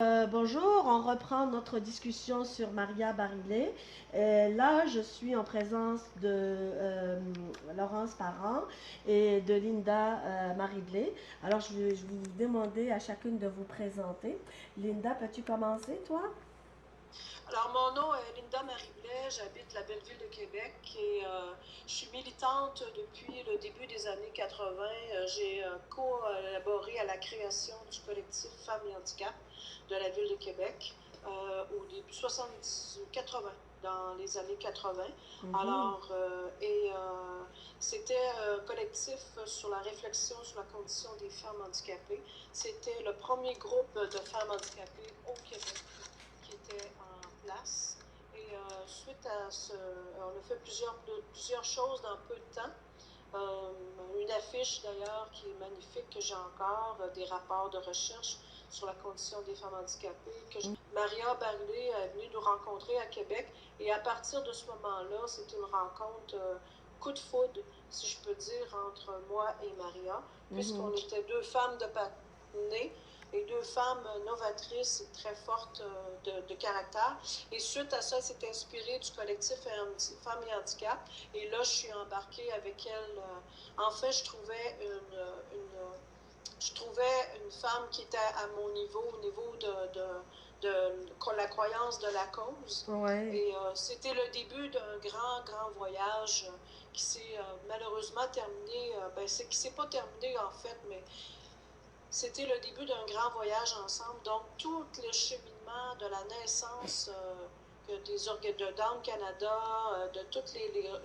Bonjour, on reprend notre discussion sur Maria Barillet. Là, je suis en présence de Laurence Parent et de Linda Maridley. Alors, je vais vous demander à chacune de vous présenter. Linda, peux-tu commencer, toi? Alors, mon nom est Linda Marie-Blais, j'habite la belle ville de Québec et je suis militante depuis le début des années 80. J'ai collaboré à la création du collectif Femmes et Handicap de la ville de Québec au début 70 80 dans les années 80. Mhm. Alors, c'était un collectif sur la réflexion sur la condition des femmes handicapées. C'était le premier groupe de femmes handicapées au Québec qui était en place. Et suite à ce, on a fait plusieurs choses dans peu de temps. Une affiche d'ailleurs qui est magnifique que j'ai encore, des rapports de recherche sur la condition des femmes handicapées. Maria Barillet est venue nous rencontrer à Québec et à partir de ce moment-là, c'est une rencontre coup de foudre, si je peux dire, entre moi et Maria, puisqu'on était deux femmes de Patnais et deux femmes novatrices et très fortes de caractère. Et suite à ça, elle s'est inspirée du collectif Femmes et Handicap. Et là, je suis embarquée avec elle. En fait, je trouvais une femme qui était à mon niveau, au niveau de la croyance de la cause. Ouais. Et c'était le début d'un grand voyage qui s'est malheureusement terminé. Qui s'est pas terminé en fait, mais c'était le début d'un grand voyage ensemble. Donc, tout le cheminement de la naissance de Down Canada, de tous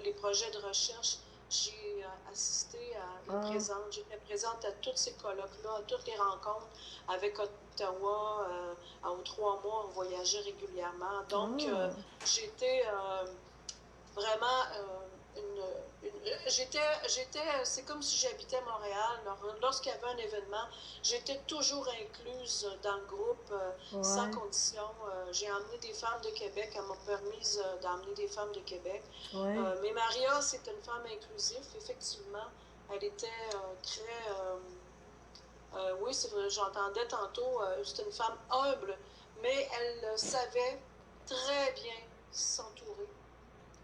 les projets de recherche, j'ai assisté à et Ah. présente. J'étais présente à tous ces colloques-là, à toutes les rencontres avec Ottawa. Aux 3 mois, on voyageait régulièrement. Donc, Ah. j'étais vraiment c'est comme si j'habitais Montréal. Lorsqu'il y avait un événement, j'étais toujours incluse dans le groupe, sans Ouais. condition. J'ai emmené des femmes de Québec, elle m'a permis d'emmener des femmes de Québec. Ouais. Mais Maria, c'est une femme inclusive, effectivement. Elle était très... oui, c'est vrai, j'entendais tantôt, c'est une femme humble, mais elle savait très bien s'entourer.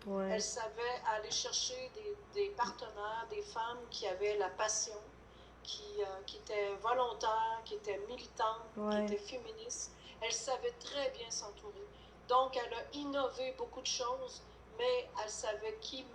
Ouais. Elle savait aller chercher des partenaires, des femmes qui avaient la passion, qui étaient volontaires, qui étaient militantes, qui Ouais. étaient féministes. Elle savait très bien s'entourer. Donc, elle a innové beaucoup de choses, mais elle savait qui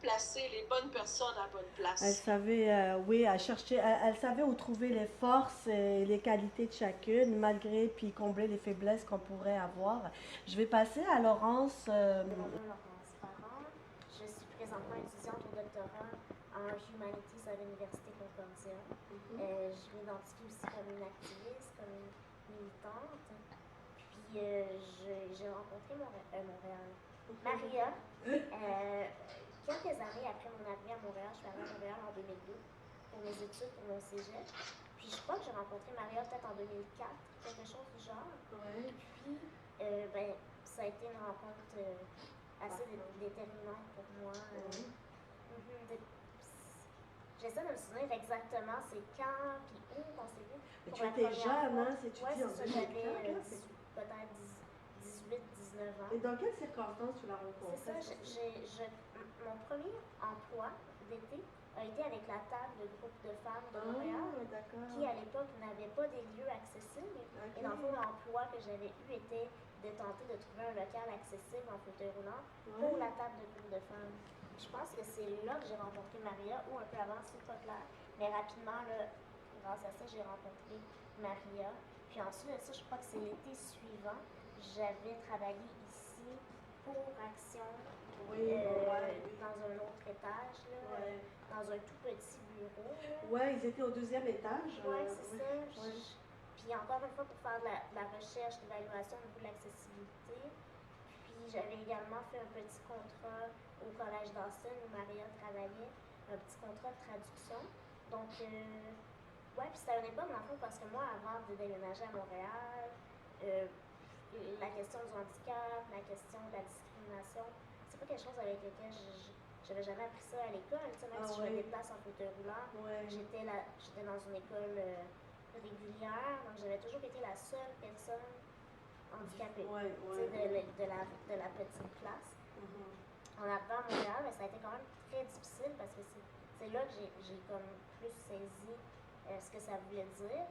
placer les bonnes personnes à la bonne Elle place. savait, oui, elle savait où trouver les forces et les qualités de chacune, malgré puis combler les faiblesses qu'on pourrait avoir. Je vais passer à Laurence. Je m'appelle Laurence Parent. Je suis présentement étudiante au doctorat en Humanities à l'Université Concordia. Je m'identifie aussi comme une activiste, comme une militante. Puis j'ai rencontré Montréal. Maria, quelques années après mon arrivée à Montréal, je suis arrivée à Montréal en 2002 pour mes études, pour mon cégep. Puis je crois que j'ai rencontré Maria peut-être en 2004, quelque chose du genre. Ouais. Puis, ça a été une rencontre assez déterminante pour moi. J'essaie de me souvenir exactement c'est quand puis où on s'est vu. Mais Pour tu la étais première jeune, fois. hein? C'est tu Ouais, dis en c'est ça, 2004, j'avais là? peut-être 18, 19 ans. Et dans quelles circonstances tu l'as rencontrée? C'est ça, mon premier emploi d'été a été avec la table de groupe de femmes de Montréal, qui à l'époque n'avait pas des lieux accessibles. Okay. Et dans le fond, l'emploi que j'avais eu était de tenter de trouver un local accessible en fauteuil roulant pour la table de groupe de femmes. Je pense que c'est là que j'ai rencontré Maria, ou un peu avant, c'est pas clair. Mais rapidement, là, grâce à ça, j'ai rencontré Maria. Puis ensuite de ça, je crois que c'est l'été suivant, j'avais travaillé ici pour Action, dans un autre étage, là, dans un tout petit bureau. Ouais, ils étaient au deuxième étage. Ouais, c'est ça. Puis encore une fois, pour faire de la recherche, l'évaluation au niveau de l'accessibilité. Puis j'avais également fait un petit contrat au Collège d'Austin où Maria travaillait, un petit contrat de traduction. Donc, ouais, puis c'était une époque, dans le fond, parce que moi, avant de déménager à Montréal, la question du handicap, la question de la discrimination, c'est pas quelque chose avec lequel j'avais jamais appris ça à l'école. Même si je me déplace en fauteuil roulant, j'étais dans une école régulière, donc j'avais toujours été la seule personne handicapée, Ouais, tu sais, ouais. de la petite classe. Mhm. En arrivant à Montréal, mais ça a été quand même très difficile parce que c'est là que j'ai comme plus saisi ce que ça voulait dire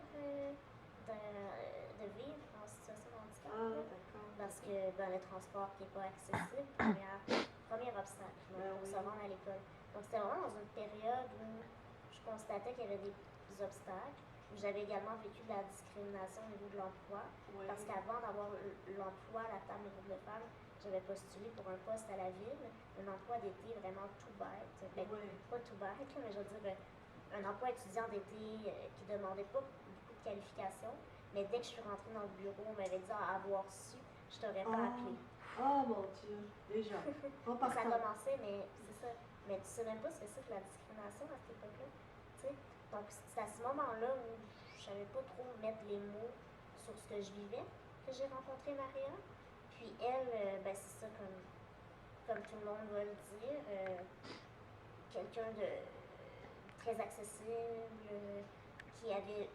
de vivre en situation de handicap. Ah, Là. d'accord. Parce que dans le transport qui n'est pas accessible, premier obstacle là, pour se rendre à l'école. Donc c'était vraiment dans une période où je constatais qu'il y avait des obstacles, où j'avais également vécu de la discrimination au niveau de l'emploi. Ouais. Parce qu'avant d'avoir l'emploi à la table de groupe de femmes, j'avais postulé pour un poste à la ville, un emploi d'été vraiment tout bête. Ben, pas tout bête, mais je veux dire un emploi étudiant d'été qui ne demandait pas beaucoup de qualifications. Mais dès que je suis rentrée dans le bureau, on m'avait dit avoir su, je t'aurais pas appelé. Oh mon Dieu, déjà. Ça a commencé, mais c'est ça. Mais tu sais même pas ce que c'est que la discrimination à cette époque-là. Donc c'est à ce moment-là où je savais pas trop mettre les mots sur ce que je vivais que j'ai rencontré Maria. Puis elle, ben c'est ça, comme tout le monde va le dire, quelqu'un de très accessible, qui avait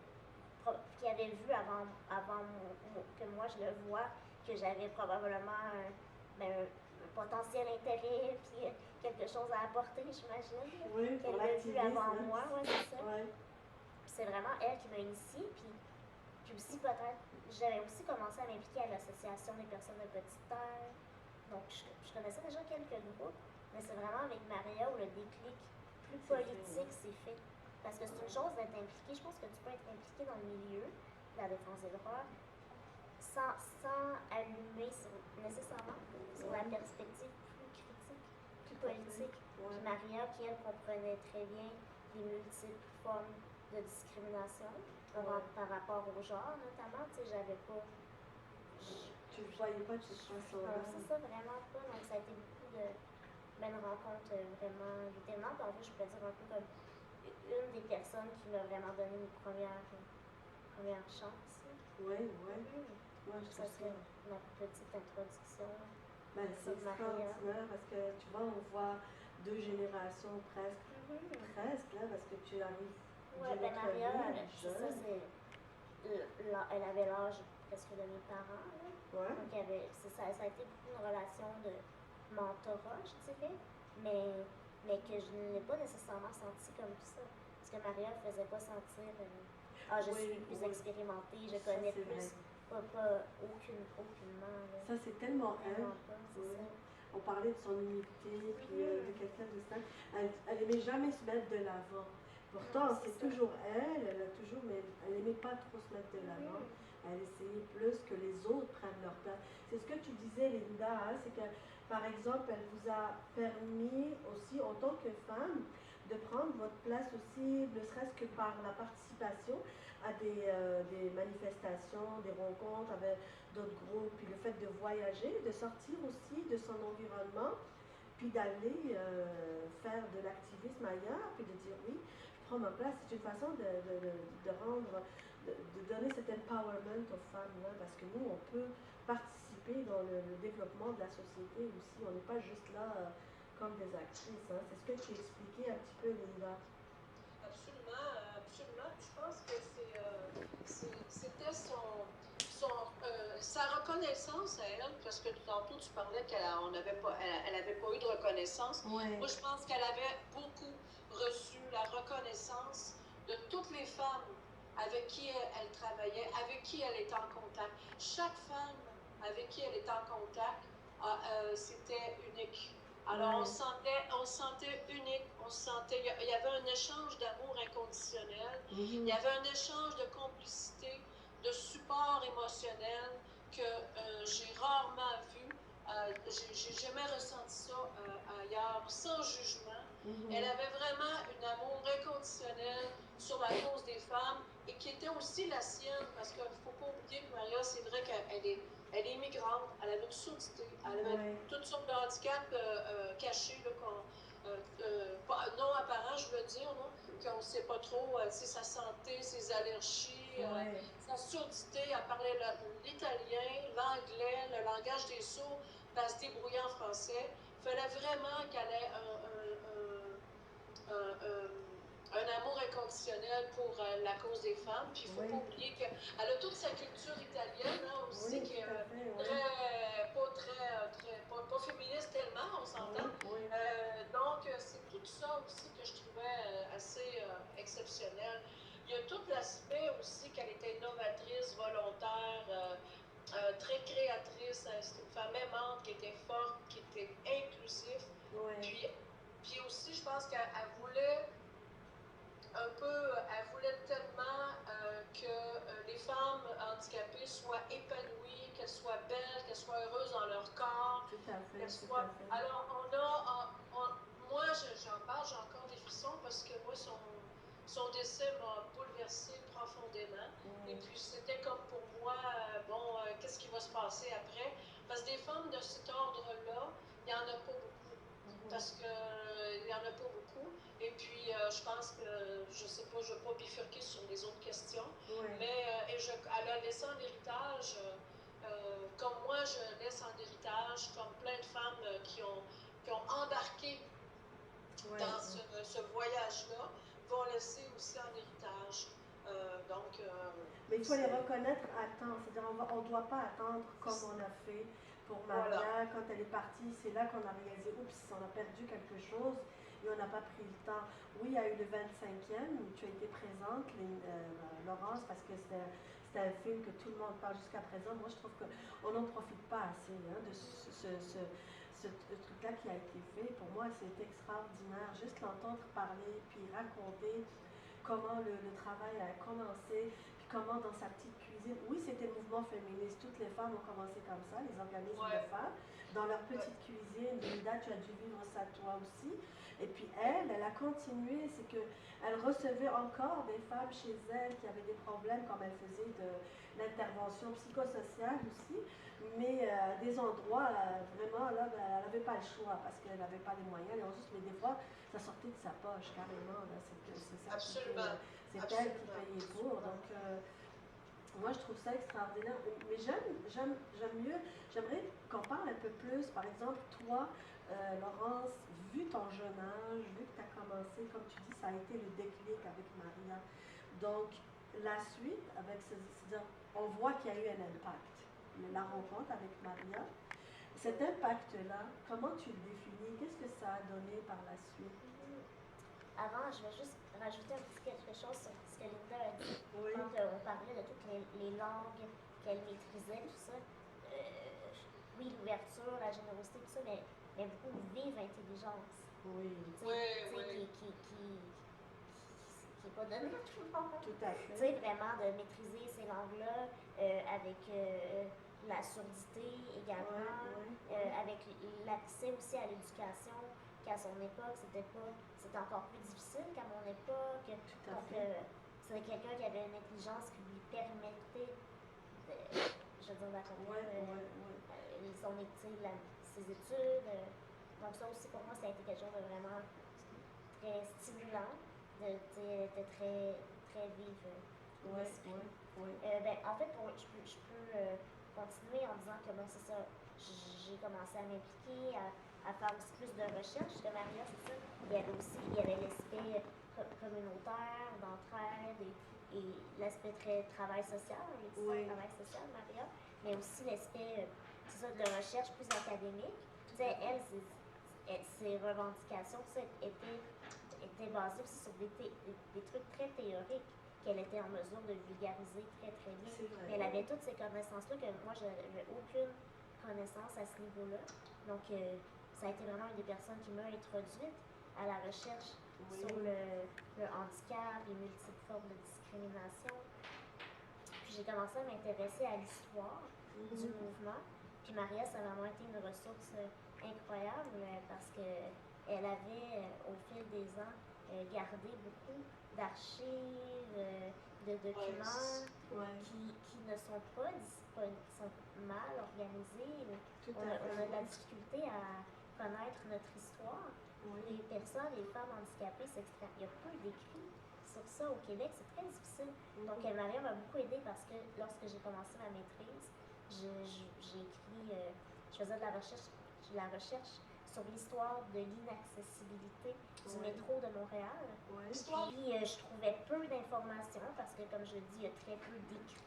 vu avant que moi je le vois, que j'avais probablement un potentiel intérêt, puis quelque chose à apporter, j'imagine. Oui, qu'elle l'a vu avant moi, ouais, c'est ça. Ouais. Puis c'est vraiment elle qui m'a initiée, puis aussi peut-être, j'avais aussi commencé à m'impliquer à l'association des personnes de petite taille. Donc je connaissais déjà quelques groupes, mais c'est vraiment avec Maria où le déclic plus politique s'est fait. Parce que c'est une chose d'être impliqué, je pense que tu peux être impliqué dans le milieu de la défense des droits sans allumer nécessairement sur la perspective plus critique, plus politique. Puis Maria, qui elle comprenait très bien les multiples formes de discrimination par rapport au genre, notamment, tu sais, j'avais pas. Tu ne voyais pas de cette façon-là. Non, c'est ça, vraiment pas. Donc, ça a été beaucoup de belles rencontres vraiment déterminantes. En fait, je pourrais dire un peu comme une des personnes qui m'a vraiment donné une première chance. Oui, oui. Moi, je ça trouve ça. Ma petite introduction. Ben, c'est extraordinaire parce que tu vois, on voit deux générations presque, là, parce que tu arrives. Oui, ben Maria, c'est ça, elle avait l'âge presque de mes parents. Là. Ouais. Donc, ça a été beaucoup une relation de mentorat, je dirais, mais que je ne l'ai pas nécessairement senti comme ça. Parce que Maria ne faisait pas sentir je suis plus expérimentée, je connais plus. Pas aucunement. Là. Ça, c'est tellement elle. Ça. On parlait de son humilité, puis de quelqu'un de ça. Elle n'aimait jamais se mettre de l'avant. Pourtant, c'est toujours elle a toujours, mais elle n'aimait pas trop se mettre de l'avant. Elle essayait plus que les autres prennent leur place. C'est ce que tu disais, Linda, hein, c'est que, par exemple, elle vous a permis aussi, en tant que femme, de prendre votre place aussi, ne serait-ce que par la participation à des manifestations, des rencontres avec d'autres groupes, puis le fait de voyager, de sortir aussi de son environnement, puis d'aller faire de l'activisme ailleurs, puis de dire oui, je prends ma place. C'est une façon de donner cet empowerment aux femmes, là, parce que nous, on peut participer dans le développement de la société aussi. On n'est pas juste là comme des actrices. Hein. C'est ce que tu expliquais un petit peu, Linda. Absolument, absolument. Je pense que c'était sa reconnaissance à elle, parce que tantôt tu parlais qu'elle n'avait pas, elle avait pas eu de reconnaissance. Ouais. Moi, je pense qu'elle avait beaucoup reçu la reconnaissance de toutes les femmes avec qui elle travaillait, avec qui elle était en contact. Chaque femme avec qui elle était en contact, c'était unique. Alors, on se sentait unique, il y avait un échange d'amour inconditionnel, il y avait un échange de complicité, de support émotionnel que j'ai rarement vu. J'ai jamais ressenti ça ailleurs, sans jugement. Elle avait vraiment un amour inconditionnel sur la cause des femmes et qui était aussi la sienne, parce qu'il ne faut pas oublier que Maria, c'est vrai qu'elle est immigrante, elle avait une surdité, elle avait toutes sortes de handicaps cachés, là, non apparents, je veux dire, qu'on ne sait pas trop, sa santé, ses allergies, sa surdité, elle parlait l'italien, l'anglais, le langage des sourds, puis elle se débrouillait en français. Il fallait vraiment qu'elle ait un amour inconditionnel pour la cause des femmes. Puis il ne faut Oui. pas oublier qu'elle a toute sa culture italienne aussi, Oui, qui est tout à fait, oui. pas féministe tellement, on s'entend. Oui, oui. Donc, c'est tout ça aussi que je trouvais assez exceptionnel. Il y a tout l'aspect aussi qu'elle était innovatrice, volontaire, très créatrice. C'est une femme aimante qui était forte, qui était inclusive. Oui. Puis aussi, je pense qu'elle voulait un peu, elle voulait tellement que les femmes handicapées soient épanouies, qu'elles soient belles, qu'elles soient heureuses dans leur corps. Tout à fait, Qu'elles tout soient... à fait. Alors, moi, j'en parle, j'ai encore des frissons parce que moi, son décès m'a bouleversée profondément. Oui. Et puis, c'était comme pour moi, qu'est-ce qui va se passer après? Parce que des femmes de cet ordre-là, il n'y en a pas beaucoup. Parce qu'il n'y en a pas beaucoup. Et puis, je pense que, je ne sais pas, je ne veux pas bifurquer sur les autres questions, Oui. mais elle a laissé en héritage, comme moi je laisse en héritage, comme plein de femmes qui ont embarqué dans ce voyage-là, vont laisser aussi en héritage. Mais il faut les reconnaître à temps, c'est-à-dire on ne doit pas attendre comme on a fait pour Maria. Voilà. Quand elle est partie, c'est là qu'on a réalisé, oups, on a perdu quelque chose et on n'a pas pris le temps. Oui, il y a eu le 25e, où tu as été présente, Laurence, parce que c'était un film que tout le monde parle jusqu'à présent. Moi, je trouve qu'on n'en profite pas assez de ce truc-là qui a été fait. Pour moi, c'est extraordinaire, juste l'entendre parler, puis raconter comment le travail a commencé, puis comment dans sa petite cuisine, oui, c'était le mouvement féministe, toutes les femmes ont commencé comme ça, les organismes de femmes, dans leur petite cuisine. Linda, tu as dû vivre ça toi aussi. Et puis elle a continué, c'est qu'elle recevait encore des femmes chez elle qui avaient des problèmes, comme elle faisait de l'intervention psychosociale aussi, mais des endroits, vraiment, là, elle n'avait pas le choix parce qu'elle n'avait pas les moyens, mais des fois, ça sortait de sa poche, carrément. C'est ça. Absolument. C'est elle qui payait pour. Donc, moi, je trouve ça extraordinaire. Mais j'aimerais qu'on parle un peu plus. Par exemple, toi, Laurence, vu ton jeune âge, vu que tu as commencé, comme tu dis, ça a été le déclic avec Maria. Donc, la suite, c'est-à-dire, on voit qu'il y a eu un impact. La rencontre avec Maria, cet impact-là, comment tu le définis? Qu'est-ce que ça a donné par la suite? Avant, je vais juste rajouter un petit quelque chose sur ce que Linda a dit. Oui. Quand on parlait de toutes les langues qu'elle maîtrisait, tout ça. Oui, l'ouverture, la générosité, tout ça, mais beaucoup vive intelligence. Oui. Qui n'est pas donné à tout le monde. Tout à fait. Tu sais, vraiment de maîtriser ces langues-là avec la surdité également, avec l'accès aussi à l'éducation, qu'à son époque, c'était encore plus difficile qu'à mon époque. Donc, c'était quelqu'un qui avait une intelligence qui lui permettait, je veux dire, d'accomplir ses études. Donc, ça aussi, pour moi, ça a été quelque chose de vraiment très stimulant. Elle était très, très vive. En fait, je peux continuer en disant que moi, c'est ça, j'ai commencé à m'impliquer, à faire aussi plus de recherche que Maria, c'est ça. Il y avait l'aspect communautaire, d'entraide et l'aspect très travail social, travail social, Maria, mais aussi l'aspect, de recherche plus académique. Tu sais, ses revendications, étaient basées aussi sur des trucs très théoriques qu'elle était en mesure de vulgariser très, très bien. Mais elle avait toutes ces connaissances-là que moi, je n'avais aucune connaissance à ce niveau-là. Donc, ça a été vraiment une des personnes qui m'a introduite à la recherche sur le handicap, les multiples formes de discrimination. Puis j'ai commencé à m'intéresser à l'histoire du mouvement. Puis Maria, ça a vraiment été une ressource incroyable parce qu'elle avait, au fil des ans, gardé beaucoup d'archives, de documents qui ne sont pas disponibles, sont mal organisés. On a de la difficulté à connaître notre histoire. Les personnes, les femmes handicapées, il y a peu d'écrits sur ça au Québec, c'est très difficile. Donc, Maria m'a beaucoup aidée parce que lorsque j'ai commencé ma maîtrise, j'ai écrit, je faisais de la recherche sur l'histoire de l'inaccessibilité du Ouais. métro de Montréal. Ouais. Puis je trouvais peu d'informations parce que, comme je dis, il y a très peu d'écrits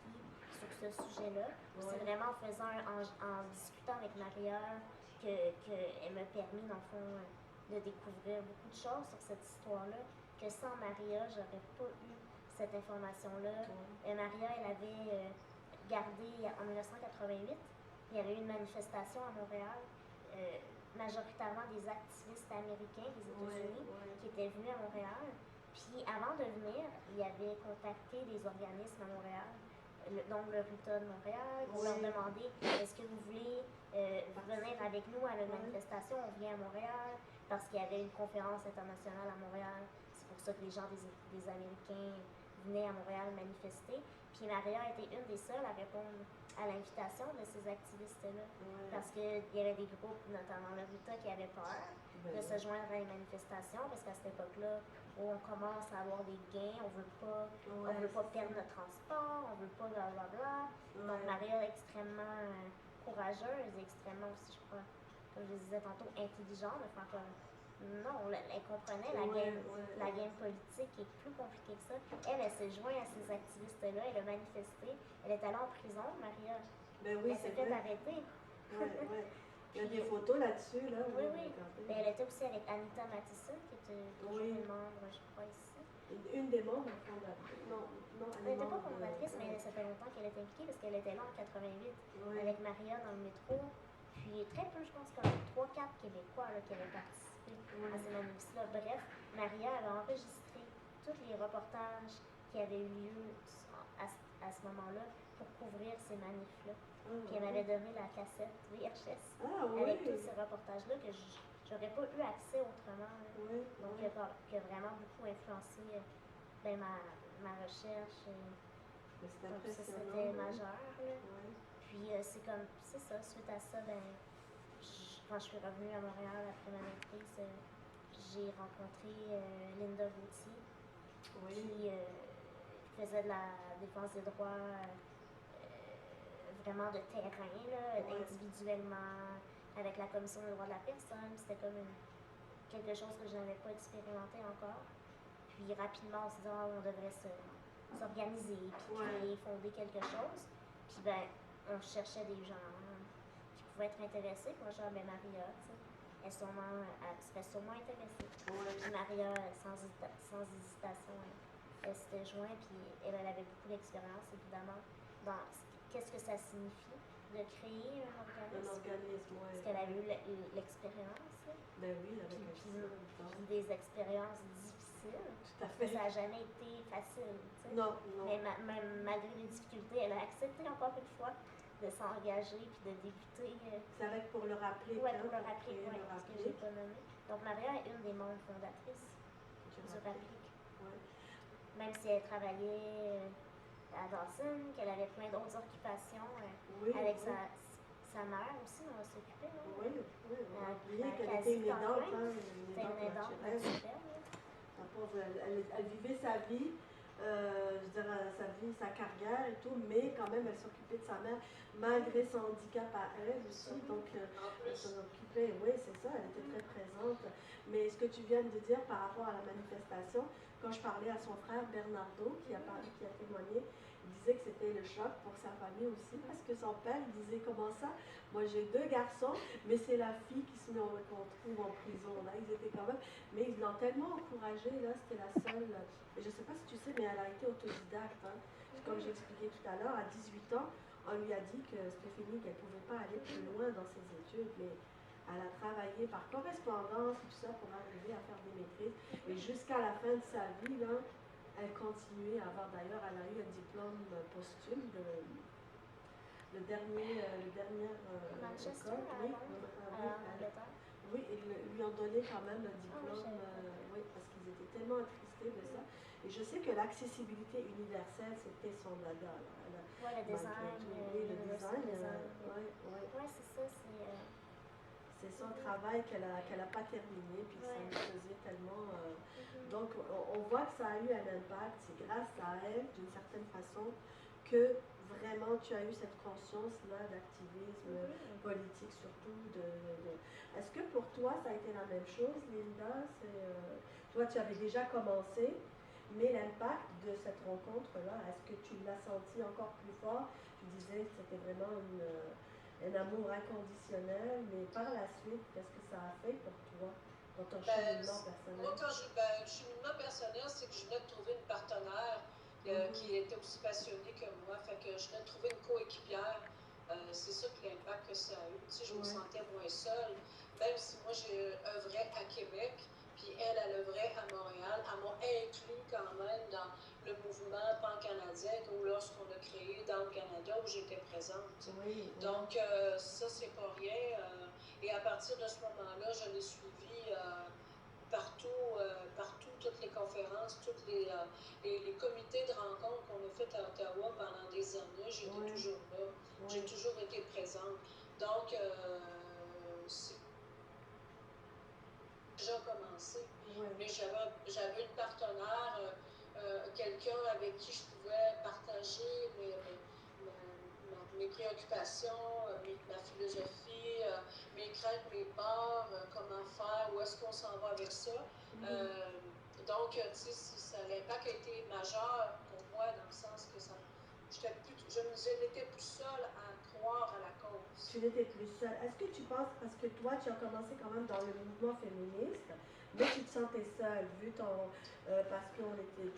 sur ce sujet-là. C'est vraiment en faisant, en discutant avec Maria qu'elle m'a permis, dans le fond, de découvrir beaucoup de choses sur cette histoire-là, que sans Maria, j'aurais pas eu cette information-là. Et Maria, elle avait gardé, en 1988, il y avait eu une manifestation à Montréal, majoritairement des activistes américains des États-Unis qui étaient venus à Montréal. Puis avant de venir, il avait contacté des organismes à Montréal, donc le RUTA de Montréal, pour leur demander est-ce que vous voulez venir avec nous à la manifestation, on vient à Montréal, parce qu'il y avait une conférence internationale à Montréal. C'est pour ça que les gens des Américains venaient à Montréal manifester. Puis Maria a été une des seules à répondre à l'invitation de ces activistes-là. Parce qu'il y avait des groupes, notamment le RUTA, qui avaient peur de se joindre à une manifestation, parce qu'à cette époque-là, où on commence à avoir des gains, on veut pas perdre notre transport, on veut pas blablabla. Donc Maria est extrêmement courageuse et extrêmement aussi, je crois, comme je disais tantôt, intelligente, de faire comme non, elle comprenait la game politique qui est plus compliquée que ça. Elle s'est jointe à ces activistes-là, elle a manifesté, elle est allée en prison, Maria. Ben oui, elle s'est fait arrêter. Il y a des photos là-dessus, là. Oui. Et elle était aussi avec Anita Mattison, qui était toujours une membre, je crois, ici. Une des membres fondatrices. Non, elle n'était pas fondatrice, mais ça fait longtemps qu'elle est impliquée parce qu'elle était là en 88 avec Maria dans le métro. Puis très peu, je pense, comme 3-4 Québécois là, qui avaient participé à ces manifs-là. Bref, Maria avait enregistré tous les reportages qui avaient eu lieu à ce moment-là pour couvrir ces manifs-là. Puis elle m'avait donné la cassette VHS avec tous ces reportages-là que j'aurais pas eu accès autrement. Donc, qui a vraiment beaucoup influencé ma recherche. Donc, ça, c'était majeur. Puis, c'est ça, suite à ça, quand je suis revenue à Montréal après ma maîtrise, j'ai rencontré Linda Gauthier, qui faisait de la défense des droits vraiment de terrain, là, individuellement, avec la Commission des droits de la personne. C'était comme quelque chose que je n'avais pas expérimenté encore. Puis rapidement, on s'est dit, on devrait s'organiser, puis créer, fonder quelque chose. Puis on cherchait des gens qui pouvaient être intéressés. Moi, genre, Maria, tu sais, elle serait sûrement intéressée. Puis Maria, sans hésitation, elle s'était jointe, puis elle avait beaucoup d'expérience, évidemment, dans qu'est-ce que ça signifie de créer un organisme. Parce qu'elle a eu l'expérience. Ben oui, avec puis des expériences difficiles. Tout à fait. Ça n'a jamais été facile. T'sais. Non. Mais même malgré les difficultés, elle a accepté encore une fois de s'engager puis de débuter. C'est avec pour le rappeler. Oui, pour le rappeler, parce que je n'ai pas nommé. Donc Maria est une des membres fondatrices du Rapplique. Même si elle travaillait à Dawson, qu'elle avait plein d'autres occupations avec sa mère aussi, on s'occupait. Elle était une aidante. C'était une aidante naturelle. Elle vivait sa vie, sa carrière et tout, mais quand même elle s'occupait de sa mère malgré son handicap à elle aussi. Donc elle s'en occupait, oui, c'est ça, elle était très présente. Mais ce que tu viens de dire par rapport à la manifestation, quand je parlais à son frère Bernardo, qui a témoigné, il disait que c'était le choc pour sa famille aussi, parce que son père disait comment ça, moi j'ai 2 garçons, mais c'est la fille qu'on trouve en prison. Là, ils étaient quand même, mais ils l'ont tellement encouragée, là, c'était la seule, je ne sais pas si tu sais, mais elle a été autodidacte, hein. Comme j'expliquais tout à l'heure, à 18 ans, on lui a dit que c'était fini, qu'elle ne pouvait pas aller plus loin dans ses études, mais elle a travaillé par correspondance et tout ça pour arriver à faire des maîtrises. Et jusqu'à la fin de sa vie, là, elle continuait à avoir, d'ailleurs, elle a eu un diplôme posthume le dernier Manchester, oui, ils lui ont donné quand même un diplôme, parce qu'ils étaient tellement attristés de ça. Et je sais que l'accessibilité universelle, c'était son dada. Oui, le design. Oui, c'est ça, c'est son travail qu'elle a pas terminé, puis ça me faisait tellement... Donc, on voit que ça a eu un impact. C'est grâce à elle, d'une certaine façon, que vraiment, tu as eu cette conscience-là d'activisme politique surtout. Est-ce que pour toi, ça a été la même chose, Linda? Toi, tu avais déjà commencé, mais l'impact de cette rencontre-là, est-ce que tu l'as senti encore plus fort? Tu disais que c'était vraiment un amour inconditionnel, mais par la suite, qu'est-ce que ça a fait pour toi, dans ton cheminement personnel? Moi, quand le cheminement personnel, c'est que je venais de trouver une partenaire qui était aussi passionnée que moi. Fait que je venais de trouver une coéquipière. C'est ça que l'impact que ça a eu. Tu sais, je me sentais moins seule. Même si moi, j'ai œuvré à Québec, puis elle œuvrait à Montréal, elle m'a inclus quand même dans le mouvement pan-canadien ou lorsqu'on a créé dans le Canada où j'étais présente. Donc, ça, c'est pas rien. Et à partir de ce moment-là, je l'ai suivi partout, toutes les conférences, tous les comités de rencontres qu'on a fait à Ottawa pendant des années. J'étais toujours là. J'ai toujours été présente. Donc, c'est déjà commencé. Mais j'avais une partenaire, quelqu'un avec qui je pouvais partager mes préoccupations, ma philosophie, mes craintes, mes peurs, comment faire, où est-ce qu'on s'en va avec ça. Donc, tu sais, l'impact a été majeur pour moi dans le sens que je n'étais plus seule à croire à la cause. Tu n'étais plus seule. Est-ce que tu penses, parce que toi, tu as commencé quand même dans le mouvement féministe, mais tu te sentais seule, parce que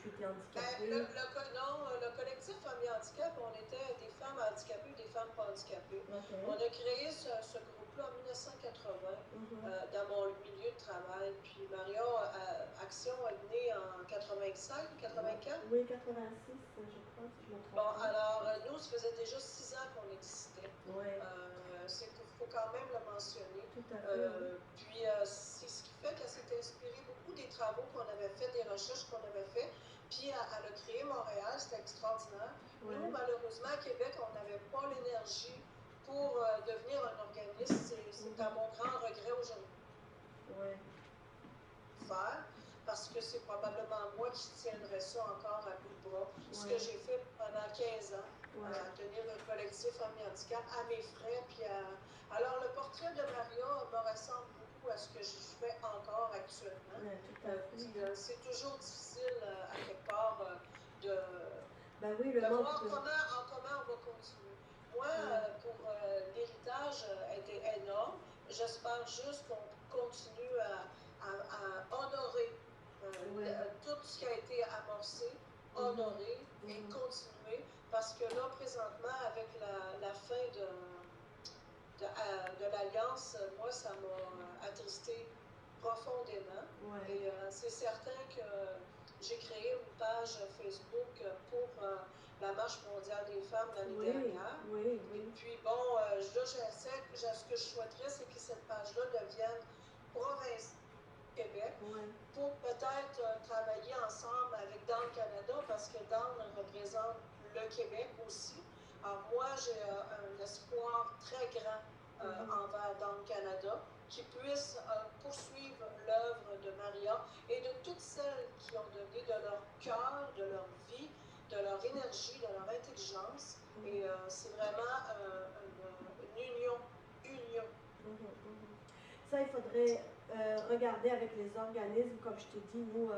tu étais handicapée? Le collectif Famille Handicap, on était des femmes handicapées, des femmes pas handicapées. On a créé ce groupe-là en 1980 dans mon milieu de travail. Puis Maria Action est née en 85, 84? Oui, 86, je crois, si je me trompe. Bon, alors, nous, ça faisait déjà 6 ans qu'on existait. Il faut quand même le mentionner. Tout à fait. Puis, c'est ce qui fait qu'elle s'est inspirée beaucoup des travaux qu'on avait fait, des recherches qu'on avait fait. Puis, elle a créé Montréal, c'était extraordinaire. Nous, malheureusement, à Québec, on n'avait pas l'énergie pour devenir un organisme. C'est à mon grand regret aujourd'hui. Faire, parce que c'est probablement moi qui tiendrais ça encore à bout de bras. Ce que j'ai fait pendant 15 ans, tenir le collectif Famille Handicap à mes frais. Puis alors, le portrait de Maria me ressemble beaucoup à ce que je fais encore actuellement. C'est toujours difficile, à quelque part, de voir comment on va continuer. Moi, pour l'héritage était énorme. J'espère juste qu'on continue à honorer tout ce qui a été amorcé, honorer et continuer, parce que là, présentement, avec la fin de l'Alliance, moi, ça m'a attristé profondément. Et c'est certain que j'ai créé une page Facebook pour la Marche mondiale des femmes l'année dernière. Et puis, bon, là, ce que je souhaiterais, c'est que cette page-là devienne provinciale Québec pour peut-être travailler ensemble avec Down Canada parce que Down représente le Québec aussi. Alors moi, j'ai un espoir très grand envers Down Canada qui puisse poursuivre l'œuvre de Maria et de toutes celles qui ont donné de leur cœur, de leur vie, de leur énergie, de leur intelligence. Et c'est vraiment une union. Ça, il faudrait regarder avec les organismes, comme je te dis, nous,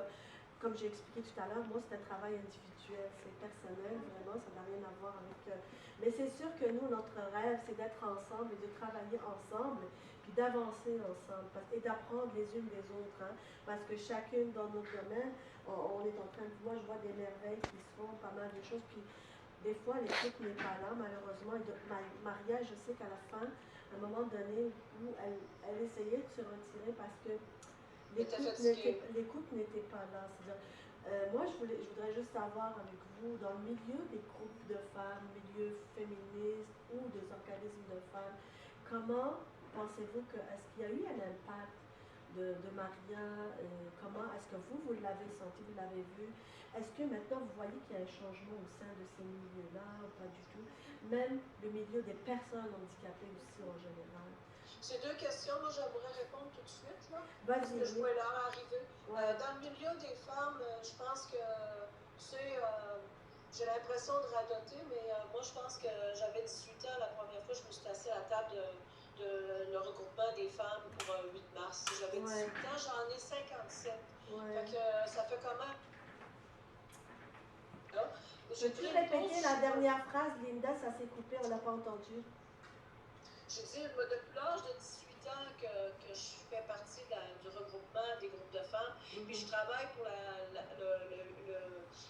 comme j'ai expliqué tout à l'heure, moi, c'est un travail individuel, c'est personnel, vraiment, ça n'a rien à voir avec... Mais c'est sûr que nous, notre rêve, c'est d'être ensemble et de travailler ensemble, puis d'avancer ensemble, et d'apprendre les unes des autres, hein, parce que chacune dans notre domaine, on est en train de voir, je vois des merveilles qui se font, pas mal de choses, puis des fois, l'équipe n'est pas là, malheureusement. Maria, je sais qu'à la fin, à un moment donné où elle essayait de se retirer parce que l'écoute n'était pas là. Moi, je voudrais juste savoir avec vous, dans le milieu des groupes de femmes, milieu féministe ou des organismes de femmes, comment pensez-vous est-ce qu'il y a eu un impact de Maria? Comment est-ce que vous l'avez senti, vous l'avez vu? Est-ce que maintenant vous voyez qu'il y a un changement au sein de ces milieux-là ou pas du tout? Même le milieu des personnes handicapées aussi en général. Ces deux questions, moi j'aimerais répondre tout de suite, là, parce que je vois l'heure arriver. Dans le milieu des femmes, je pense que, tu sais, j'ai l'impression de radoter, mais moi, je pense que j'avais 18 ans la première fois, je me suis assise à la table de le regroupement des femmes pour 8 mars. J'avais 18 ans, j'en ai 57. Fait que ça fait comment? Peux-tu répéter la dernière phrase, Linda? Ça s'est coupé, on l'a pas entendu. Je dis, depuis l'âge de 18 ans que je fais partie du regroupement des groupes de femmes, puis je travaille pour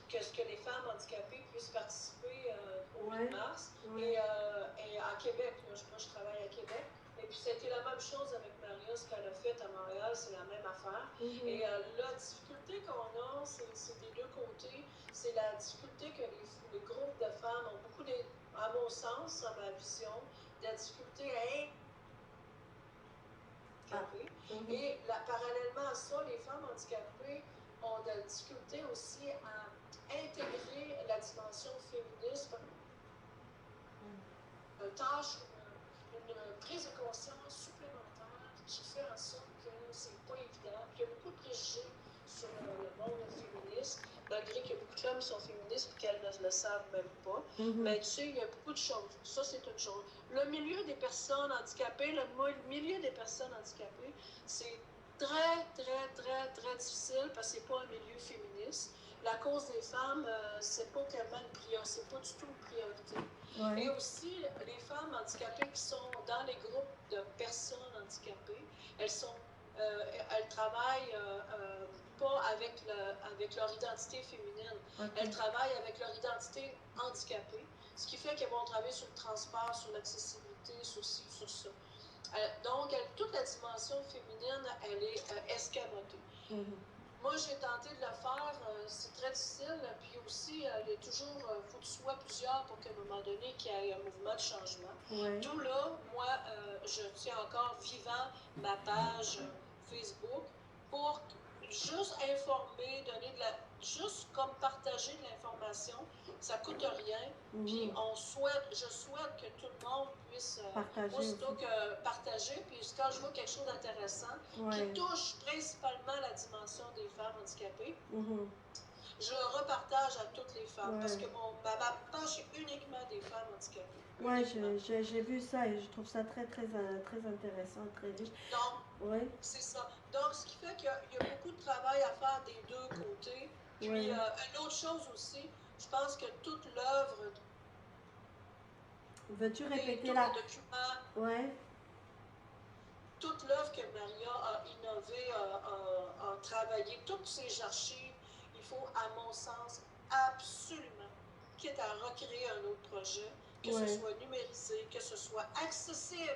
que les femmes handicapées puissent participer au 8 mars. Et à Québec, je travaille à Québec. Et puis c'était la même chose avec Maria, ce qu'elle a fait à Montréal, c'est la même affaire. Et la difficulté qu'on a, c'est des deux côtés. C'est la difficulté que les groupes de femmes ont beaucoup, à mon sens, à ma vision, de la difficulté à handicapées. Et parallèlement à ça, les femmes handicapées ont de la difficulté aussi à intégrer la dimension féministe. Une tâche, une prise de conscience supplémentaire qui fait en sorte que c'est pas évident. Puis il y a beaucoup de préjugés sur le monde féministe, malgré qu'il y a beaucoup d'hommes qui sont féministes et qu'elles ne le savent même pas. Mais tu sais, il y a beaucoup de choses. Ça, c'est une chose. Le milieu des personnes handicapées, c'est très, très, très, très difficile parce que c'est pas un milieu féministe. La cause des femmes, c'est pas tellement une priorité, c'est pas du tout une priorité. Et aussi, les femmes handicapées qui sont dans les groupes de personnes handicapées, elles travaillent pas avec leur identité féminine. Elles travaillent avec leur identité handicapée, ce qui fait qu'elles vont travailler sur le transport, sur l'accessibilité, sur ci, sur ça. Donc, toute la dimension féminine, elle est escamotée. Moi, j'ai tenté de le faire, c'est très difficile, puis aussi, il y a toujours, il faut que tu sois plusieurs pour qu'à un moment donné, qu'il y ait un mouvement de changement. D'où là, moi, je tiens encore vivant ma page Facebook pour juste informer, juste comme partager de l'information, ça coûte rien, puis je souhaite que tout le monde puisse, aussitôt que partager, puis quand je vois quelque chose d'intéressant, qui touche principalement la dimension des femmes handicapées, je le repartage à toutes les femmes, parce que ma page est uniquement des femmes handicapées. Oui, j'ai vu ça et je trouve ça très, très, très intéressant, très riche. Donc, c'est ça. Donc, ce qui fait qu'il y a beaucoup de travail à faire des deux côtés. Puis, une autre chose aussi, je pense que toute l'œuvre... Veux-tu répéter la... Toute l'œuvre que Maria a innové, a travaillé, toutes ces archives, il faut, à mon sens, absolument, quitte à recréer un autre projet, que ce soit numérisé, que ce soit accessible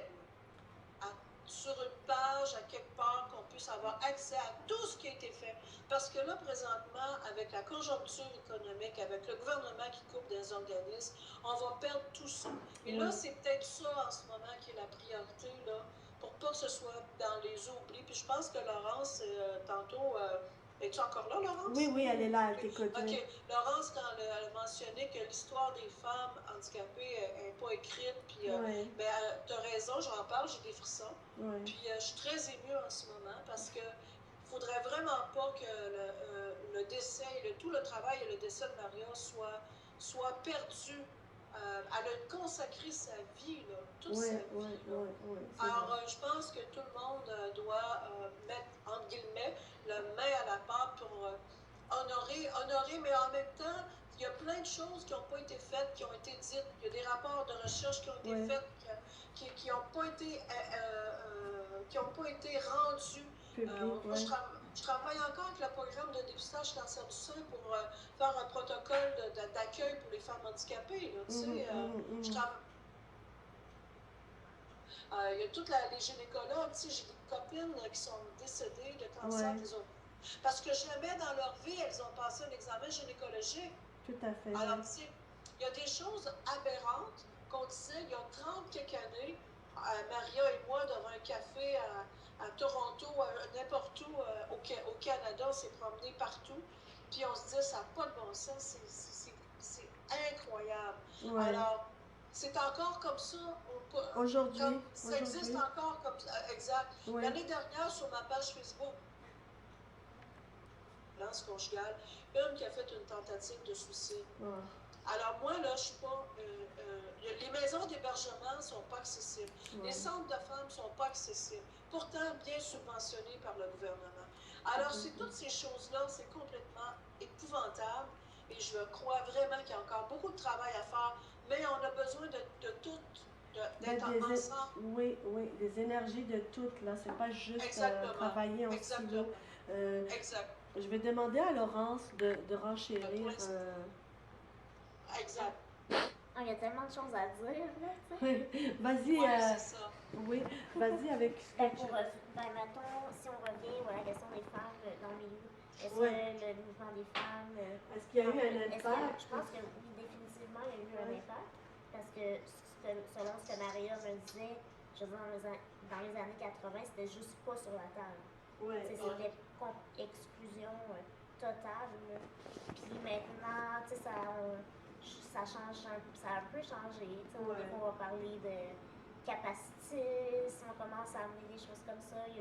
sur une page, à quelque part, qu'on puisse avoir accès à tout ce qui a été fait. Parce que là, présentement, avec la conjoncture économique, avec le gouvernement qui coupe des organismes, on va perdre tout ça. Et là, c'est peut-être ça, en ce moment, qui est la priorité, là, pour pas que ce soit dans les oublis. Puis je pense que Laurence, tantôt... es-tu encore là, Laurence? Oui, elle est là, elle t'écoute. OK. Laurence, quand elle a mentionné que l'histoire des femmes handicapées n'est pas écrite, puis tu as raison, j'en parle, j'ai des frissons. Puis je suis très émue en ce moment parce que il ne faudrait vraiment pas que le décès, tout le travail et le décès de Maria soit perdu. Elle a consacré sa vie, là, toute sa vie. Alors, je pense que tout le monde doit mettre, entre guillemets, la main à la pâte pour honorer, mais en même temps, il y a plein de choses qui n'ont pas été faites, qui ont été dites. Il y a des rapports de recherche qui ont été faits, qui n'ont pas été rendus. Moi, je travaille encore avec le programme de dépistage cancer du sein pour faire un protocole d'accueil pour les femmes handicapées. Là, tu sais, je travaille. Il y a toutes les gynécologues, tu sais, j'ai des copines qui sont décédées de cancer des ovaires. Parce que jamais dans leur vie, elles ont passé un examen gynécologique. Tout à fait. Alors, tu sais, il y a des choses aberrantes qu'on disait il y a 30 quelques années, Maria et moi, devant un café à Toronto, n'importe où, au Canada, on s'est promené partout. Puis on se disait, ça n'a pas de bon sens, c'est incroyable. Alors, c'est encore comme ça. Aujourd'hui. Ça existe encore comme ça. Exact. L'année dernière, sur ma page Facebook, violence conjugale, une qui a fait une tentative de suicide. Alors moi, là, je suis pas... les maisons d'hébergement ne sont pas accessibles. Ouais. Les centres de femmes ne sont pas accessibles. Pourtant, bien subventionnés par le gouvernement. Alors, c'est toutes ces choses-là, c'est complètement épouvantable. Et je crois vraiment qu'il y a encore beaucoup de travail à faire. Mais on a besoin de toutes, d'être ensemble. Oui, oui, des énergies de toutes, là. C'est pas juste Exactement. travailler en Exactement. silo. Exact. Je vais demander à Laurence de renchérir. Exact. Ah, il y a tellement de choses à dire, là, tu sais. Oui, vas-y. Oui, c'est ça. Oui, vas-y avec ce que Ben, tu... mettons, si on revient à la question des femmes dans le milieu, est-ce Ouais. que le mouvement des femmes... Est-ce qu'il y a eu un est-ce que- impact? je pense que oui, définitivement, il y a eu un Ouais. impact. Parce que selon ce que Maria me disait, je veux dire, dans les années 80, c'était juste pas sur la table. Ouais. C'était exclusion totale. Là. Puis maintenant, tu sais, ça change, ça a un peu changé. Tu sais, Ouais. on va parler de capacitisme, on commence à amener des choses comme ça. Il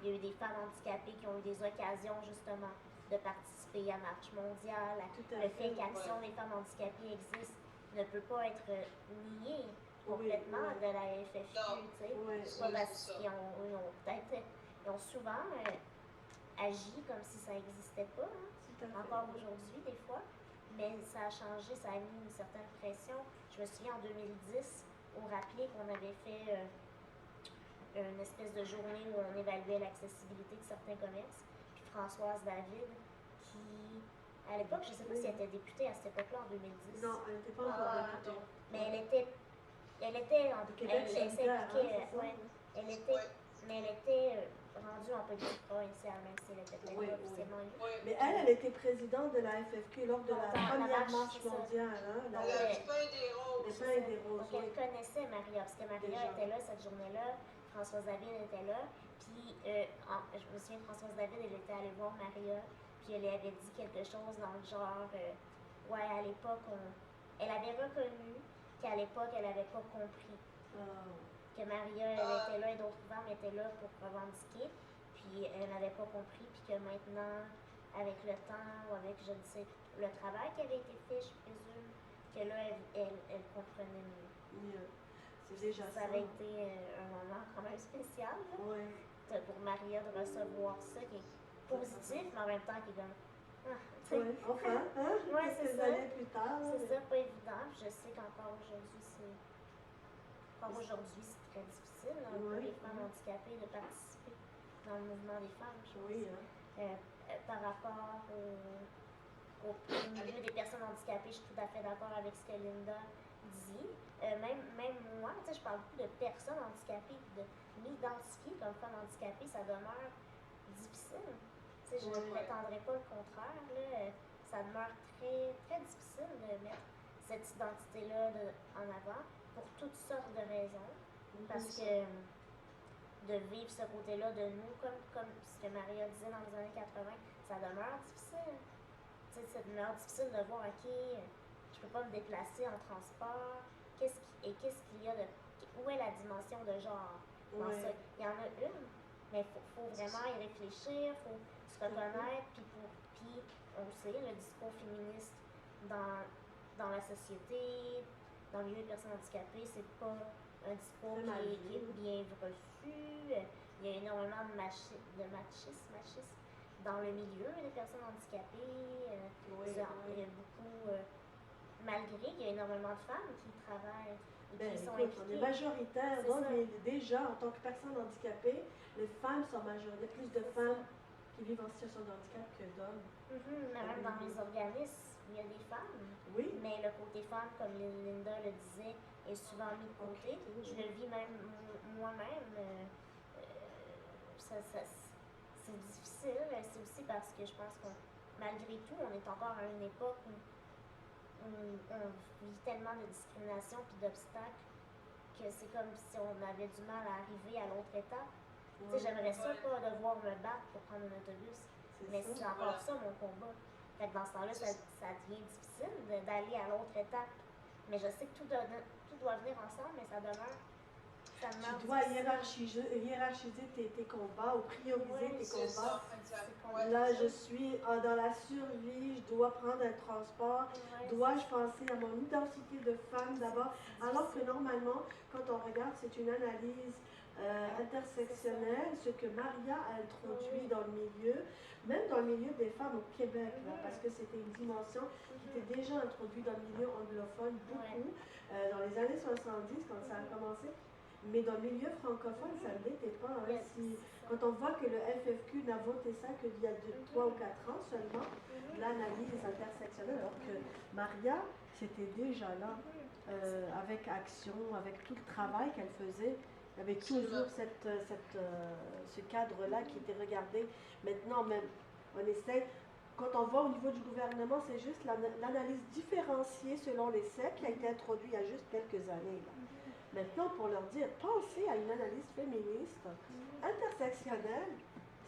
y a eu des femmes handicapées qui ont eu des occasions justement de participer à Marche mondiale. Le fait qu'Action des femmes handicapées existe ne peut pas être nié complètement de la FFQ. Tu sais. C'est pas parce qu'ils ont peut-être ils ont souvent agi comme si ça n'existait pas, hein, encore aujourd'hui des fois, mais ça a changé, ça a mis une certaine pression. Je me souviens en 2010, au rappelé qu'on avait fait une espèce de journée où on évaluait l'accessibilité de certains commerces, puis Françoise David, qui, à l'époque, je ne sais pas si elle était députée à cette époque-là, en 2010. Non, elle n'était pas encore députée. Mais elle était rendue en politique provinciale, même si elle était peut-être officiellement élue. Mais elle était présidente de la FFQ lors de la première marche mondiale. Hein, Le pain des roses. Le pain des roses. Donc elle connaissait Maria, parce que Maria était là cette journée-là, Françoise David était là, puis je me souviens, Françoise David, elle était allée voir Maria, puis elle lui avait dit quelque chose dans le genre, ouais, à l'époque, elle avait reconnu qu'à l'époque, elle n'avait pas compris que Maria, elle était là et d'autres femmes étaient là pour revendiquer, puis elle n'avait pas compris, puis que maintenant, avec le temps, ou avec, je ne sais, le travail qui avait été fait, je présume, que là, elle comprenait mieux. C'est déjà ça. Ça avait été un moment quand même spécial, là, pour Maria de recevoir ça, qui est positif, mais en même temps qui est comme... Enfin, quelques années plus tard. C'est ça, pas évident. Je sais qu'encore aujourd'hui, c'est très difficile pour les femmes handicapées de participer dans le mouvement des femmes. Par rapport au milieu des personnes handicapées, je suis tout à fait d'accord avec ce que Linda dit. Même moi, je parle plus de personnes handicapées, de m'identifier comme femme handicapée, ça demeure difficile. Je ne prétendrai pas le contraire. Là, ça demeure très, très difficile de mettre cette identité-là en avant pour toutes sortes de raisons. Parce que de vivre ce côté-là de nous, comme ce que Maria disait dans les années 80, ça demeure difficile. Ça demeure difficile de voir, OK, je ne peux pas me déplacer en transport. Qu'est-ce qu'il y a de... Où est la dimension de genre dans ça? Il y en a une, mais il faut vraiment y réfléchir, il faut se reconnaître, puis on sait, le discours féministe dans la société, dans le milieu des personnes handicapées, c'est pas un discours qui est bien reçu. Il y a énormément de machisme dans le milieu des personnes handicapées. Il y a beaucoup, malgré qu'il y a énormément de femmes qui travaillent et qui sont impliquées. On est majoritaire, donc déjà en tant que personne handicapée, les femmes sont majoritaires. Il y a plus de femmes qui vivent en situation de handicap que d'hommes. Même dans les organismes, il y a des femmes. Oui. Mais le côté femme, comme Linda le disait, est souvent mis de côté. Je le vis même moi-même. C'est difficile. C'est aussi parce que je pense que malgré tout, on est encore à une époque où on vit tellement de discrimination et d'obstacles que c'est comme si on avait du mal à arriver à l'autre étape. J'aimerais ça pas devoir me battre pour prendre un autobus, mais c'est encore ça mon combat. Fait que dans ce temps-là, ça devient difficile d'aller à l'autre étape. Mais je sais que tout doit venir ensemble, mais ça demeure Ça me Tu marche dois difficile. hiérarchiser tes combats ou prioriser Oui, tes C'est combats. ça, exact. C'est Ouais, Là, je exact. suis dans la survie, je dois prendre un transport. Ouais, Dois-je penser à mon identité de femme d'abord? c'est Alors que difficile. normalement, quand on regarde, c'est une analyse intersectionnelle, ce que Maria a introduit Oui. dans le milieu, même dans le milieu des femmes au Québec, là, Mhm. parce que c'était une dimension qui Mhm. était déjà introduite dans le milieu anglophone beaucoup, dans les années 70 quand ça a commencé. Mais dans le milieu francophone, ça ne l'était pas. Hein. Yes, Si, c'est ça. quand on voit que le FFQ n'a voté ça qu'il y a 3 ou 4 ans seulement, Mhm. l'analyse intersectionnelle, alors que Maria, c'était déjà là, Mhm. avec Action, avec tout le travail qu'elle faisait, avec toujours ce cadre-là qui était regardé. Maintenant, même, on essaie, quand on va au niveau du gouvernement, c'est juste l'analyse différenciée selon les sectes qui a été introduite il y a juste quelques années. Là. Maintenant, pour leur dire, pensez à une analyse féministe, intersectionnelle,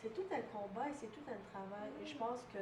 c'est tout un combat et c'est tout un travail. Et je pense que